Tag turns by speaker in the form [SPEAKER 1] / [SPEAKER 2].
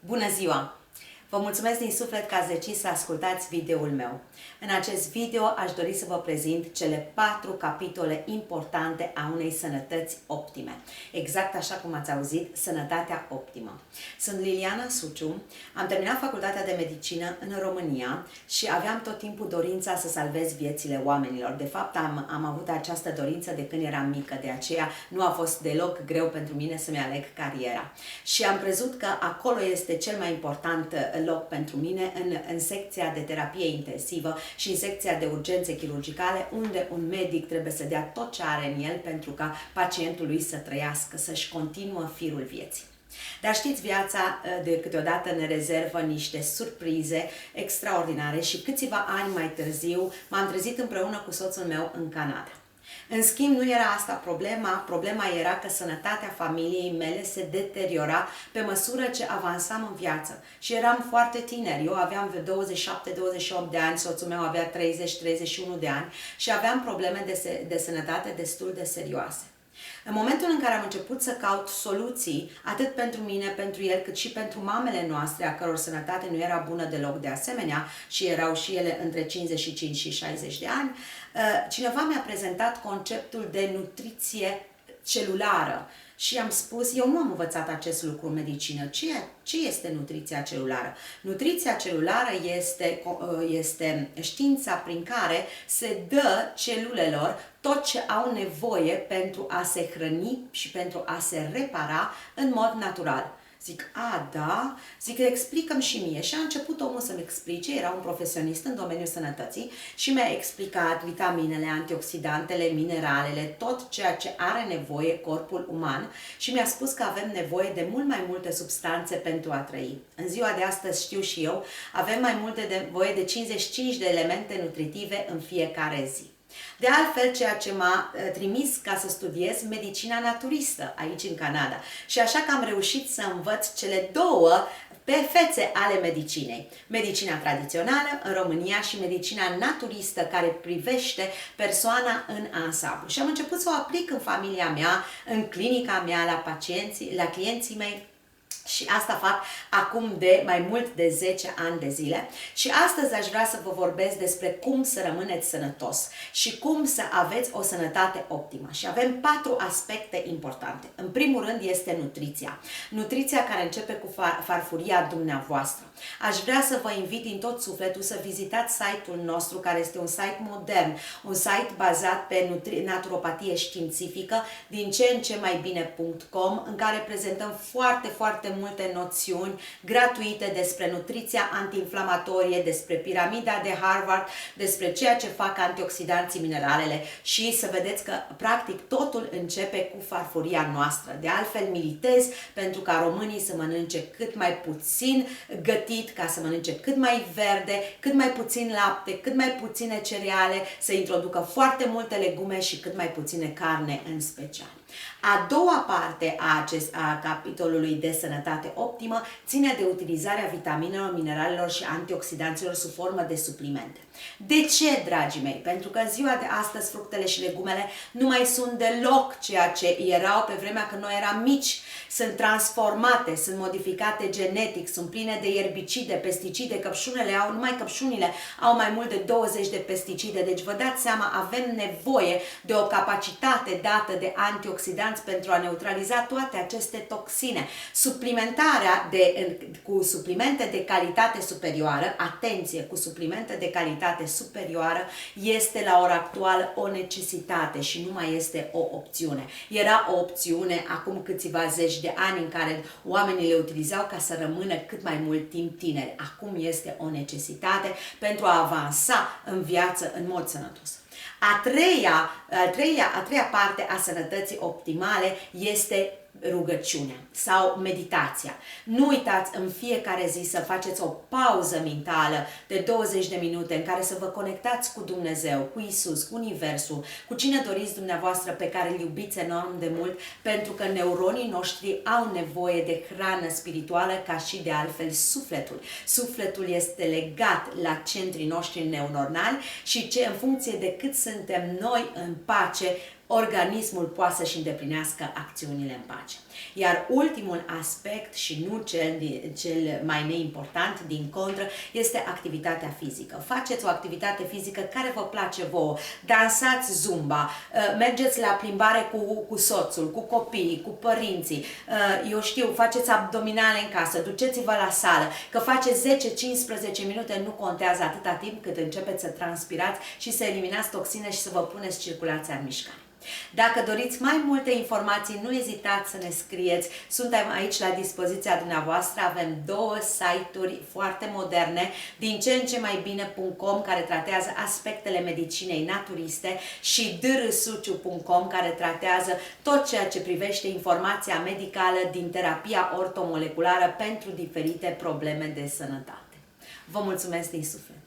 [SPEAKER 1] Bună ziua! Vă mulțumesc din suflet că ați decis să ascultați videoul meu. În acest video aș dori să vă prezint cele 4 capitole importante a unei sănătăți optime. Exact așa cum ați auzit, sănătatea optimă. Sunt Liliana Suciu, am terminat facultatea de medicină în România și aveam tot timpul dorința să salvez viețile oamenilor. De fapt, am avut această dorință de când eram mică, de aceea nu a fost deloc greu pentru mine să-mi aleg cariera. Și am crezut că acolo este cel mai important loc pentru mine, în secția de terapie intensivă și în secția de urgențe chirurgicale, unde un medic trebuie să dea tot ce are în el pentru ca pacientul lui să trăiască, să-și continuă firul vieții. Dar știți, viața de câteodată ne rezervă niște surprize extraordinare și câțiva ani mai târziu m-am trezit împreună cu soțul meu în Canada. În schimb, nu era asta problema era că sănătatea familiei mele se deteriora pe măsură ce avansam în viață. Și eram foarte tineri, eu aveam 27-28 de ani, soțul meu avea 30-31 de ani și aveam probleme de sănătate destul de serioase. În momentul în care am început să caut soluții, atât pentru mine, pentru el, cât și pentru mamele noastre, a căror sănătate nu era bună deloc de asemenea și erau și ele între 55 și 60 de ani, cineva mi-a prezentat conceptul de nutriție celulară. Și am spus, eu nu am învățat acest lucru în medicină. Ce este nutriția celulară? Nutriția celulară este știința prin care se dă celulelor tot ce au nevoie pentru a se hrăni și pentru a se repara în mod natural. Zic, da? Zic, explică-mi și mie. Și a început omul să-mi explice, era un profesionist în domeniul sănătății și mi-a explicat vitaminele, antioxidantele, mineralele, tot ceea ce are nevoie corpul uman și mi-a spus că avem nevoie de mult mai multe substanțe pentru a trăi. În ziua de astăzi, știu și eu, avem mai multe nevoie de 55 de elemente nutritive în fiecare zi. De altfel, ceea ce m-a trimis ca să studiez medicina naturistă aici în Canada. Și așa că am reușit să învăț cele două fețe ale medicinei. Medicina tradițională în România și medicina naturistă care privește persoana în ansamblu. Și am început să o aplic în familia mea, în clinica mea, la clienții mei. Și asta fac acum de mai mult de 10 ani de zile și astăzi aș vrea să vă vorbesc despre cum să rămâneți sănătos și cum să aveți o sănătate optimă. Și avem 4 aspecte importante. În primul rând este nutriția. Nutriția care începe cu farfuria dumneavoastră. Aș vrea să vă invit din tot sufletul să vizitați site-ul nostru, care este un site modern, un site bazat pe naturopatie științifică, din ce în ce mai bine.com, în care prezentăm foarte multe noțiuni gratuite despre nutriția antiinflamatorie, despre piramida de Harvard, despre ceea ce fac antioxidanții, mineralele și să vedeți că practic totul începe cu farfuria noastră. De altfel militez pentru ca românii să mănânce cât mai puțin gătit, ca să mănânce cât mai verde, cât mai puțin lapte, cât mai puține cereale, să introducă foarte multe legume și cât mai puține carne în special. A doua parte a capitolului de sănătate optimă ține de utilizarea vitaminelor, mineralelor și antioxidanților sub formă de suplimente. De ce, dragii mei? Pentru că în ziua de astăzi fructele și legumele nu mai sunt deloc ceea ce erau pe vremea când noi eram mici. Sunt transformate, sunt modificate genetic, sunt pline de erbicide, pesticide, numai căpșunile au mai mult de 20 de pesticide. Deci vă dați seama, avem nevoie de o capacitate dată de antioxidanți pentru a neutraliza toate aceste toxine. Suplimentarea cu suplimente de calitate superioară, atenție, cu suplimente de calitate superioară, este la ora actuală o necesitate și nu mai este o opțiune. Era o opțiune acum câțiva zeci de ani în care oamenii le utilizau ca să rămână cât mai mult timp tineri. Acum este o necesitate pentru a avansa în viață în mod sănătos. A treia parte a sănătății optimale este rugăciunea sau meditația. Nu uitați în fiecare zi să faceți o pauză mentală de 20 de minute în care să vă conectați cu Dumnezeu, cu Isus, cu Universul, cu cine doriți dumneavoastră, pe care îl iubiți enorm de mult, pentru că neuronii noștri au nevoie de hrană spirituală ca și de altfel sufletul. Sufletul este legat la centrii noștri neuronali și în funcție de cât suntem noi în pace, organismul poate să-și îndeplinească acțiunile în pace. Iar ultimul aspect și nu cel mai neimportant, din contră, este activitatea fizică. Faceți o activitate fizică care vă place vouă, dansați zumba, mergeți la plimbare cu soțul, cu copiii, cu părinții, eu știu, faceți abdominale în casă, duceți-vă la sală, că faceți 10-15 minute, nu contează atâta timp cât începeți să transpirați și să eliminați toxine și să vă puneți circulația în mișcare. Dacă doriți mai multe informații, nu ezitați să ne scrieți. Suntem aici la dispoziția dumneavoastră. Avem două site-uri foarte moderne, din ce în ce mai bine.com, care tratează aspectele medicinei naturiste, și drsuciu.com, care tratează tot ceea ce privește informația medicală din terapia ortomoleculară pentru diferite probleme de sănătate. Vă mulțumesc din suflet!